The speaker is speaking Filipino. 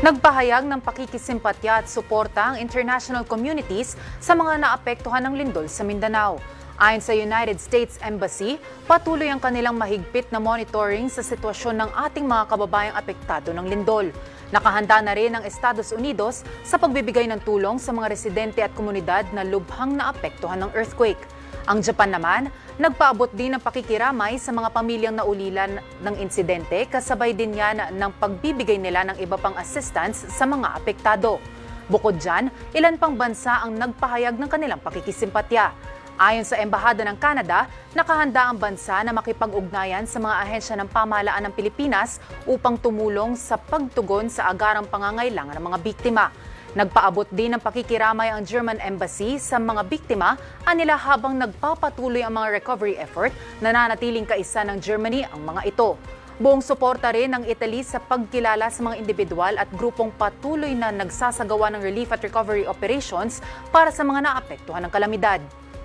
Nagpahayag ng pakikisimpatya at suporta ang international communities sa mga naapektuhan ng lindol sa Mindanao. Ayon sa United States Embassy, patuloy ang kanilang mahigpit na monitoring sa sitwasyon ng ating mga kababayang apektado ng lindol. Nakahanda na rin ang Estados Unidos sa pagbibigay ng tulong sa mga residente at komunidad na lubhang naapektuhan ng earthquake. Ang Japan naman, nagpaabot din ng pakikiramay sa mga pamilyang naulilan ng insidente kasabay din yan ng pagbibigay nila ng iba pang assistance sa mga apektado. Bukod dyan, ilan pang bansa ang nagpahayag ng kanilang pakikisimpatya. Ayon sa Embahada ng Canada, nakahanda ang bansa na makipag-ugnayan sa mga ahensya ng pamahalaan ng Pilipinas upang tumulong sa pagtugon sa agarang pangangailangan ng mga biktima. Nagpaabot din ng pakikiramay ang German Embassy sa mga biktima anila habang nagpapatuloy ang mga recovery effort na nanatiling kaisa ng Germany ang mga ito. Buong suporta rin ng Italy sa pagkilala sa mga individual at grupong patuloy na nagsasagawa ng relief at recovery operations para sa mga naapektuhan ng kalamidad.